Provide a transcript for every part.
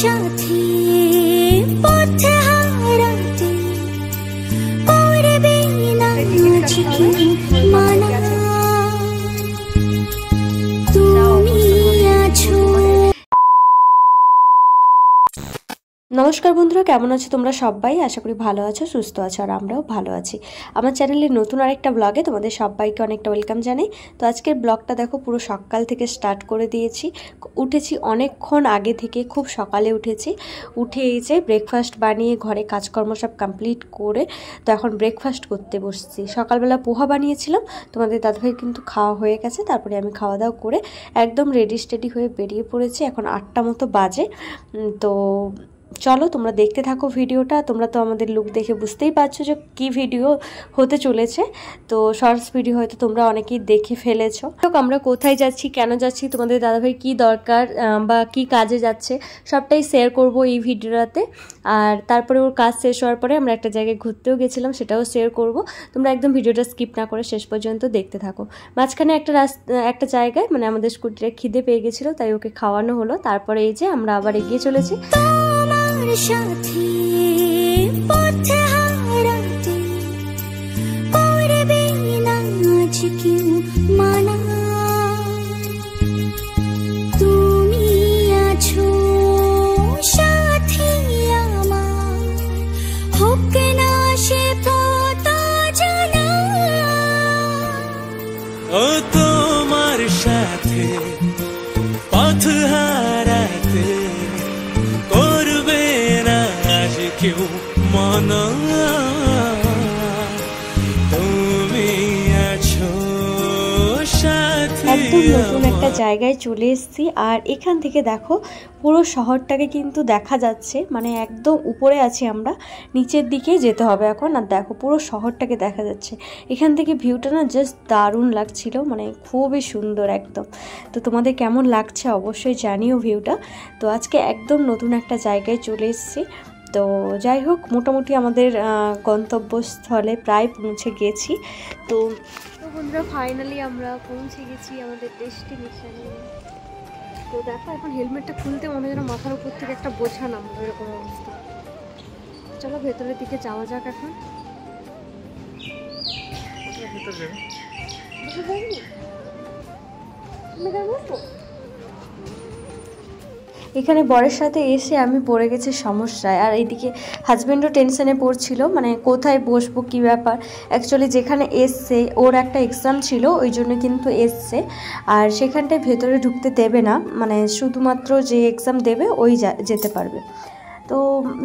সাথী পথে হারাতে পারবে না আজকে মানা তুমি আছো। নমস্কার বন্ধুরা, কেমন আছো তোমরা সবাই? আশা করি ভালো আছো, সুস্থ আছো, আর আমরাও ভালো আছি। আমার চ্যানেলের নতুন আরেকটা ব্লগে তোমাদের সবাইকে অনেকটা ওয়েলকাম জানাই। তো আজকের ব্লগটা দেখো, পুরো সকাল থেকে স্টার্ট করে দিয়েছি। উঠেছি অনেকক্ষণ আগে থেকে, খুব সকালে উঠেছি। উঠে এই যে ব্রেকফাস্ট বানিয়ে ঘরে কাজকর্ম সব কমপ্লিট করে তো এখন ব্রেকফাস্ট করতে বসছি। সকালবেলা পোহা বানিয়েছিলাম, তোমাদের দাদাভাই কিন্তু খাওয়া হয়ে গেছে। তারপরে আমি খাওয়া দাওয়া করে একদম রেডি স্টেডি হয়ে বেরিয়ে পড়েছি। এখন 8টা মতো বাজে। তো চলো তোমরা দেখতে থাকো ভিডিওটা। তোমরা তো আমাদের লুক দেখে বুঝতেই পারছো যে কি ভিডিও হতে চলেছে। তো শর্টস ভিডিও হয়তো তোমরা অনেকেই দেখে ফেলেছো। আমরা কোথায় যাচ্ছি, কেন যাচ্ছি, তোমাদের দাদাভাই কি দরকার বা কি কাজে যাচ্ছে সবটাই শেয়ার করব এই ভিডিওটাতে। আর তারপরে ওর কাজ শেষ হওয়ার পরে আমরা একটা জায়গায় ঘুরতেও গেছিলাম, সেটাও শেয়ার করব। তোমরা একদম ভিডিওটা স্কিপ না করে শেষ পর্যন্ত দেখতে থাকো। মাঝখানে একটা জায়গায় মানে আমাদের স্কুটিটা খিদে পেয়ে গেছিলো, তাই ওকে খাওয়ানো হলো। তারপরে এই যে আমরা আবার এগিয়ে চলেছি। সাথী পথে হারাতে পারবে না আজকে মানা তুমি আছো সাথী আমার, হোক না সে পথ জানা। ও তোমার সাথে পথ হারাতে কেউ মনা তুমি আছো সাথী। একদম নতুন একটা জায়গায় চলে এসেছি। আর এখান থেকে দেখো পুরো শহরটাকে কিন্তু দেখা যাচ্ছে, মানে একদম উপরে আছি আমরা, নিচের দিকেই যেতে হবে এখন। আর দেখো পুরো শহরটাকে দেখা যাচ্ছে এখান থেকে। ভিউটা না জাস্ট দারুণ লাগছিল, মানে খুবই সুন্দর একদম। তো তোমাদের কেমন লাগছে অবশ্যই জানিও ভিউটা। তো আজকে একদম নতুন একটা জায়গায় চলে এসেছি। তো যাই হোক, মোটামুটি আমাদের গন্তব্যস্থলে প্রায় পৌঁছে গেছি। তো বন্ধুরা ফাইনালি আমরা পৌঁছে গেছি আমাদের ডেস্টিনেশনে। তো দেখো এখন হেলমেটটা খুলতে মনে হয় যেন মাথার উপর থেকে একটা বোঝা নামলো, এরকম অবস্থা। চলো ভেতরের দিকে যাওয়া যাক এখন। এখানে বরের সাথে এসে আমি পড়ে গেছি সমস্যায়। আর এইদিকে হাজব্যান্ডও টেনশনে পড়ছিল, মানে কোথায় বসবো কী ব্যাপার। অ্যাকচুয়ালি যেখানে এসছে ওর একটা এক্সাম ছিল, ওই জন্য কিন্তু এসছে। আর সেখানটায় ভেতরে ঢুকতে দেবে না, মানে শুধুমাত্র যে এক্সাম দেবে ওই যেতে পারবে। তো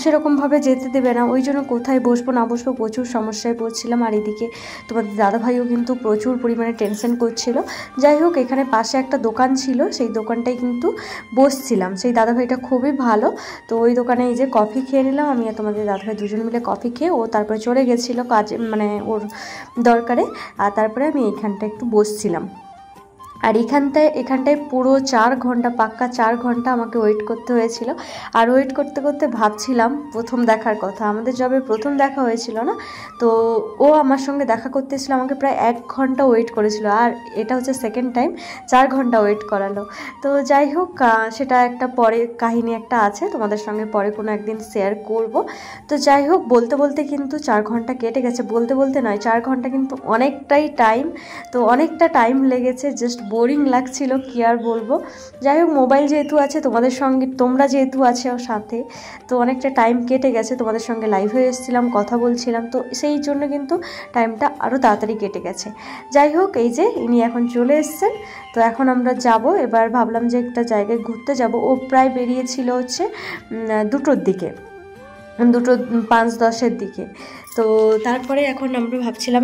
সেরকমভাবে যেতে দেবে না, ওই জন্য কোথায় বসবো না বসবো প্রচুর সমস্যায় পড়ছিলাম। আর এদিকে তোমাদের দাদাভাইও কিন্তু প্রচুর পরিমাণে টেনশন করছিল। যাই হোক, এখানে পাশে একটা দোকান ছিল, সেই দোকানটায় কিন্তু বসছিলাম। সেই দাদাভাইটা খুবই ভালো। তো ওই দোকানে এই যে কফি খেয়ে নিলাম আমি আর তোমাদের দাদাভাই, দুজন মিলে কফি খেয়ে ও তারপরে চলে গেছিলো কাজে, মানে ওর দরকারে। আর তারপরে আমি এইখানটা একটু বসছিলাম। আর এখানটায় পুরো 4 ঘন্টা, পাক্কা 4 ঘন্টা আমাকে ওয়েট করতে হয়েছিল। আর ওয়েট করতে করতে ভাবছিলাম প্রথম দেখার কথা। আমাদের যবে প্রথম দেখা হয়েছিল না, তো ও আমার সঙ্গে দেখা করতে এসেছিলো, আমাকে প্রায় 1 ঘন্টা ওয়েট করেছিল। আর এটা হচ্ছে সেকেন্ড টাইম 4 ঘন্টা ওয়েট করালো। তো যাই হোক, সেটা একটা পরে কাহিনী একটা আছে, তোমাদের সঙ্গে পরে কোনো একদিন শেয়ার করব। তো যাই হোক, বলতে বলতে কিন্তু 4 ঘন্টা কেটে গেছে। বলতে বলতে নয়, 4 ঘন্টা কিন্তু অনেকটাই টাইম। তো অনেকটা টাইম লেগেছে, জাস্ট বোরিং লাগছিল, কি আর বলবো। যাই হোক, মোবাইল যেহেতু আছে তোমাদের সঙ্গে, তোমরা যেহেতু আছো সাথে, তো অনেকটা টাইম কেটে গেছে। তোমাদের সঙ্গে লাইভ হয়ে এসেছিলাম, কথা বলছিলাম, তো সেই জন্য কিন্তু টাইমটা আরও তাড়াতাড়ি কেটে গেছে। যাই হোক, এই যে ইনি এখন চলে এসছেন। তো এখন আমরা যাব। এবার ভাবলাম যে একটা জায়গায় ঘুরতে যাব। ও প্রায় বেরিয়েছিল হচ্ছে 2টোর দিকে, 2:05-10 দিকে। তো তারপরে এখন আমরা ভাবছিলাম,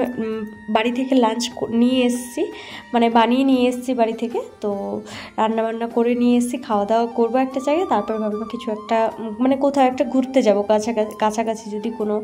বাড়ি থেকে লাঞ্চ নিয়ে এসেছি, মানে বানিয়ে নিয়ে এসেছি বাড়ি থেকে। তো রান্নাবান্না করে নিয়ে এসেছি, খাওয়া দাওয়া করবো একটা জায়গায়। তারপরে ভাবলাম কিছু একটা, মানে কোথাও একটা ঘুরতে যাব কাছাকাছি যদি কোনো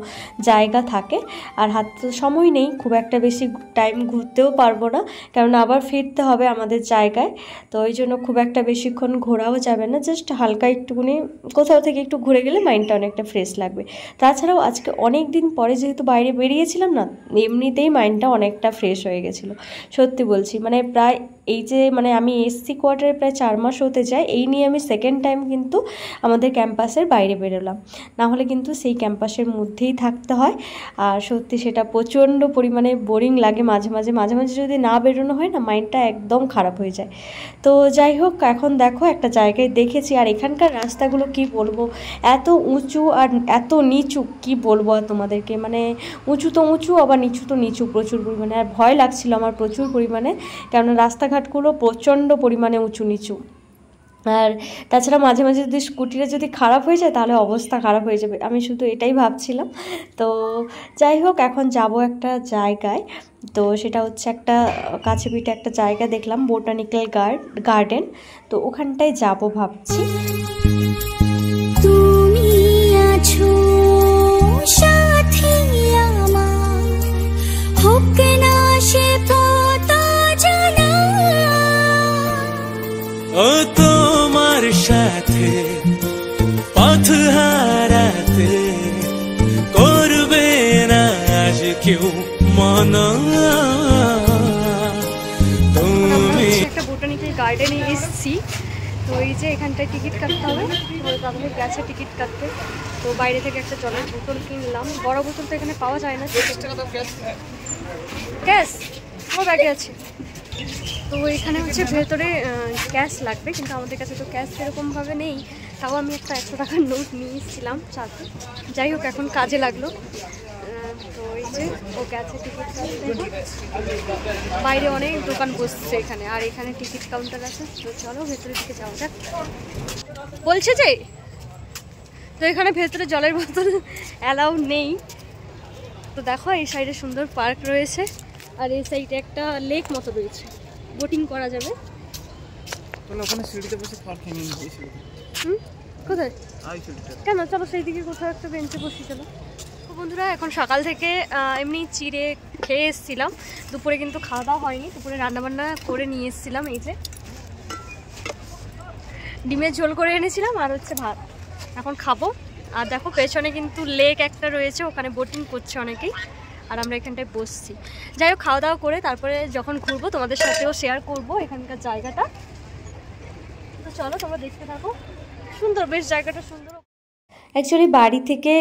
জায়গা থাকে। আর হাতে সময় নেই খুব একটা বেশি, টাইম ঘুরতেও পারবো না, কারণ আবার ফিরতে হবে আমাদের জায়গায়। তো ওই জন্য খুব একটা বেশিক্ষণ ঘোরাও যাবে না, জাস্ট হালকা একটুখানি কোথাও থেকে একটু ঘুরে গেলে মাইন্ডটা অনেকটা ফ্রেশ লাগবে। তাছাড়াও আজকে অনেক দিন পরে যেহেতু বাইরে বেরিয়েছিলাম না, এমনিতেই মাইন্ডটা অনেকটা ফ্রেশ হয়ে গেছিলো, সত্যি বলছি। মানে প্রায় এই যে মানে আমি এসসি কোয়ার্টারে প্রায় 4 মাস হতে যায়, এই নিয়ে আমি সেকেন্ড টাইম কিন্তু আমাদের ক্যাম্পাসের বাইরে বেরোলাম। না হলে কিন্তু সেই ক্যাম্পাসের মধ্যেই থাকতে হয়। আর সত্যি সেটা প্রচণ্ড পরিমাণে বোরিং লাগে মাঝে মাঝে যদি না বেরোনো হয় না, মাইন্ডটা একদম খারাপ হয়ে যায়। তো যাই হোক, এখন দেখো একটা জায়গায় দেখেছি, আর এখানকার রাস্তাগুলো কি বলবো, এত উঁচু আর এত নিচু, কি বলবো আর তোমাদেরকে, মানে উঁচু তো উঁচু আবার নিচু তো নিচু প্রচুর পরিমাণে। আর ভয় লাগছিল আমার প্রচুর পরিমাণে, কেননা রাস্তাঘাটগুলো প্রচণ্ড পরিমাণে উঁচু নিচু। আর তাছাড়া মাঝে মাঝে যদি স্কুটিটা যদি খারাপ হয়ে যায় তাহলে অবস্থা খারাপ হয়ে যাবে, আমি শুধু এটাই ভাবছিলাম। তো যাই হোক, এখন যাব একটা জায়গায়, তো সেটা হচ্ছে একটা কাছে পিঠে একটা জায়গা দেখলাম, বোটানিক্যাল গার্ডেন, তো ওখানটায় যাব ভাবছি। তুমি আছো সাথী আমার, হোক না সে পতা জানা। ও তোমার সাথে পথ হারাতে করবে না আজ কেউ মনা। তুমি একটা বোটানিক্যাল গার্ডেনে এসেছি, তো এই যে এখানটায় টিকিট কাটতে হবে, তো তাদের গেছে টিকিট কাটতে। তো বাইরে থেকে একটা জলের বোতল কিনলাম, বড় বোতল তো এখানে পাওয়া যায় না। গ্যাস আমার ব্যাগে আছে। তো এখানে হচ্ছে ভেতরে ক্যাশ লাগবে, কিন্তু আমাদের কাছে তো ক্যাশ সেরকমভাবে নেই, তাও আমি একটা 100 টাকার নোট নিয়ে এসেছিলাম সাথে। যাই হোক, এখন কাজে লাগলো। তো এই যে ও গেছে টিকিট কাটতে, বাইরে অনেক দোকান বসছে এখানে, আর এখানে টিকিট কাউন্টার আছে। তো চলো ভেতরের দিকে যাওয়া যাক। বলছে যে তো এখানে ভেতরে জলের বোতল অ্যালাউ নেই। তো দেখো এই সাইডে সুন্দর পার্ক রয়েছে, আর এই সাইডে একটা লেক মতো রয়েছে, বোটিং করা যাবে। ওখানে সিঁড়িতে বসে খাবার খেয়ে নিয়ে গিয়েছিল। কোথায়? কেন, চলো সেই দিকে কোথাও একটা বেঞ্চে বসি চলো। তো বন্ধুরা, এখন সকাল থেকে এমনি চিড়ে খেয়ে এসেছিলাম, দুপুরে কিন্তু খাওয়া দাওয়া হয়নি। দুপুরে রান্নাবান্না করে নিয়ে এসেছিলাম, এই যে ডিমের ঝোল করে এনেছিলাম আর হচ্ছে ভাত, এখন খাবো। আর দেখো পেছনে কিন্তু লেক একটা রয়েছে, ওখানে বোটিং করছে অনেকেই, আর আমরা এখানটায় বসছি। যাই হোক, খাওয়া দাওয়া করে তারপরে যখন ঘুরবো তোমাদের সাথেও শেয়ার করবো এখানকার জায়গাটা। তো চলো তোমরা দেখতে থাকো, সুন্দর বেশ জায়গাটা, সুন্দর। অ্যাকচুয়ালি বাড়ি থেকে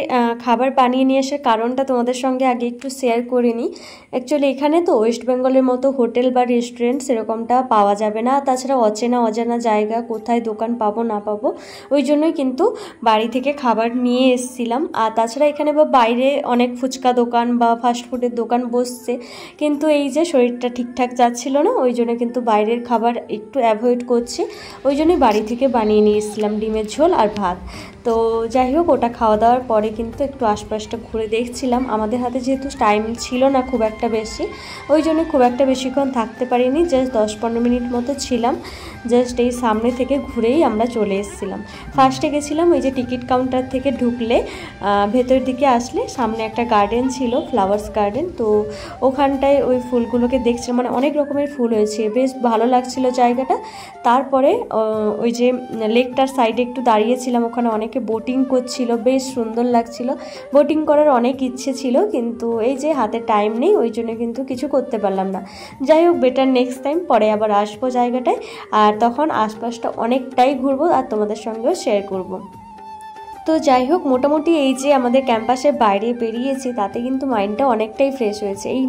খাবার বানিয়ে নিয়ে আসার কারণটা তোমাদের সঙ্গে আগে একটু শেয়ার করে নিই। অ্যাকচুয়ালি এখানে তো ওয়েস্ট বেঙ্গলের মতো হোটেল বা রেস্টুরেন্ট সেরকমটা পাওয়া যাবে না, তাছাড়া অজানা জায়গা, কোথায় দোকান পাবো না পাবো, ওই জন্যই কিন্তু বাড়ি থেকে খাবার নিয়ে এসেছিলাম। আর তাছাড়া এখানে বা বাইরে অনেক ফুচকা দোকান বা ফাস্টফুডের দোকান বসছে, কিন্তু এই যে শরীরটা ঠিকঠাক যাচ্ছিল না, ওই জন্য কিন্তু বাইরের খাবার একটু অ্যাভয়েড করছি, ওই জন্যই বাড়ি থেকে বানিয়ে নিয়ে এসেছিলাম ডিমের ঝোল আর ভাত। তো যাই হোক, ওটা খাওয়া দাওয়ার পরে কিন্তু একটু আশপাশটা ঘুরে দেখছিলাম। আমাদের হাতে যেহেতু টাইম ছিল না খুব একটা বেশি, ওই জন্য খুব একটা বেশিক্ষণ থাকতে পারিনি, জাস্ট 10-15 মিনিট মতো ছিলাম। জাস্ট এই সামনে থেকে ঘুরেই আমরা চলে এসেছিলাম। ফার্স্টে গেছিলাম ওই যে টিকিট কাউন্টার থেকে ঢুকলে ভেতরের দিকে আসলে সামনে একটা গার্ডেন ছিল, ফ্লাওয়ার্স গার্ডেন। তো ওখানটায় ওই ফুলগুলোকে দেখছিলাম, মানে অনেক রকমের ফুল হয়েছে, বেশ ভালো লাগছিল জায়গাটা। তারপরে ওই যে লেকটার সাইডে একটু দাঁড়িয়েছিলাম, ওখানে অনেকে বোটিং করছিল, বেশ সুন্দর লাগছিল। বোটিং করার অনেক ইচ্ছে ছিল, কিন্তু এই যে হাতে টাইম নেই, ওই জন্য কিন্তু কিছু করতে পারলাম না। যাই হোক, বেটার নেক্সট টাইম পরে আবার আসবো জায়গাটায়, আর তখন আশপাশটা অনেকটাই ঘুরবো আর তোমাদের সঙ্গেও শেয়ার করব। তো যাই হোক, মোটামুটি এই যে আমাদের ক্যাম্পাসের বাইরে বেরিয়েছি, তাতে কিন্তু মাইন্ডটা অনেকটাই ফ্রেশ হয়েছে। এই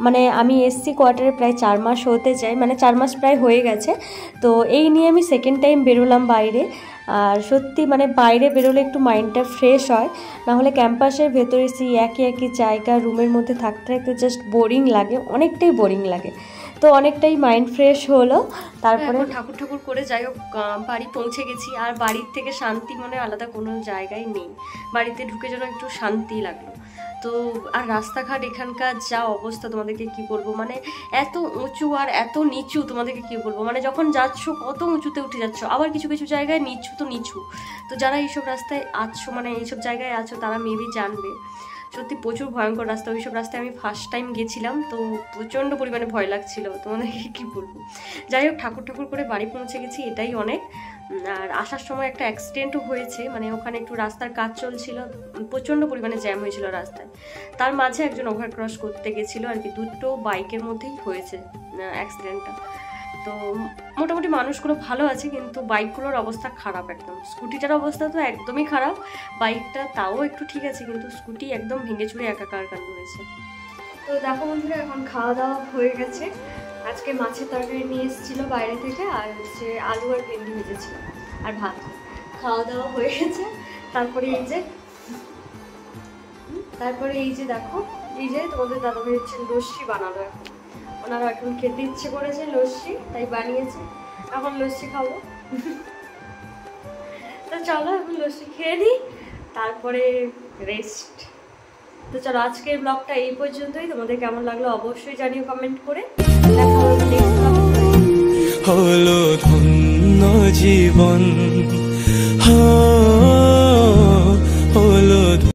মানে আমি এসসি কোয়ার্টারে প্রায় 4 মাস হতে চাই, মানে 4 মাস প্রায় হয়ে গেছে। তো এই নিয়ে আমি সেকেন্ড টাইম বেরোলাম বাইরে, আর সত্যি মানে বাইরে বেরোলে একটু মাইন্ডটা ফ্রেশ হয়, নাহলে ক্যাম্পাসের ভেতরে সেই একই জায়গা রুমের মধ্যে থাকতে থাকতে জাস্ট বোরিং লাগে, অনেকটাই বোরিং লাগে। তো অনেকটাই মাইন্ড ফ্রেশ হলো। তারপরে ঠাকুর করে যাই হোক বাড়ি পৌঁছে গেছি, আর বাড়ির থেকে শান্তি মনে আলাদা কোনো জায়গায় নেই। বাড়িতে ঢুকে যেন একটু শান্তি লাগলো। তো আর রাস্তাঘাট এখানকার যা অবস্থা তোমাদেরকে কি বলবো, মানে এত উঁচু আর এত নিচু, তোমাদেরকে কি বলবো, মানে যখন যাচ্ছ কত উঁচুতে উঠে যাচ্ছ, আবার কিছু কিছু জায়গায় নিচু। তো যারা এইসব রাস্তায় আছো, মানে এইসব জায়গায় আছো, তারা মেবি জানবে। সত্যি প্রচুর ভয়ঙ্কর রাস্তা, ওইসব রাস্তায় আমি ফার্স্ট টাইম গেছিলাম, তো প্রচণ্ড পরিমাণে ভয় লাগছিল, তোমাদেরকে কী বলবো। যাই হোক, ঠাকুর করে বাড়ি পৌঁছে গেছি, এটাই অনেক। আর আসার সময় একটা অ্যাক্সিডেন্টও হয়েছে, মানে ওখানে একটু রাস্তার কাজ চলছিল, প্রচণ্ড পরিমাণে জ্যাম হয়েছিল রাস্তায়, তার মাঝে একজন ওভারক্রস করতে গেছিলো আর কি, দুটো বাইকের মধ্যেই হয়েছে অ্যাক্সিডেন্টটা। তো মোটামুটি মানুষগুলো ভালো আছে, কিন্তু বাইকগুলোর অবস্থা খারাপ একদম। স্কুটিটার অবস্থা তো একদমই খারাপ, বাইকটা তাও একটু ঠিক আছে, কিন্তু স্কুটি একদম ভেঙে চুরে একাকার কাণ্ড হয়েছে। তো দেখো বন্ধুরা, এখন খাওয়া দাওয়া হয়ে গেছে। আজকে মাছের তরকারি নিয়ে এসেছিলো বাইরে থেকে, আর হচ্ছে আলু আর ভেন্ডি ভেজেছিল আর ভাত। খাওয়া দাওয়া হয়ে গেছে। তারপরে এই যে দেখো, এই যে তোমাদের দাদাভাই হচ্ছে লস্যি বানালো। এখন ওনারা এখন খেতে ইচ্ছে করেছে লস্যি, তাই বানিয়েছে। এখন লস্যি খাবো। তো চলো এখন লস্যি খেয়ে নিই, তারপরে রেস্ট। তো চলো, আজকের ব্লগটা এই পর্যন্তই। তোমাদের কেমন লাগলো অবশ্যই জানিও কমেন্ট করে। দেখা হবে নেক্সট ব্লগে। হলো ধন্য জীবন।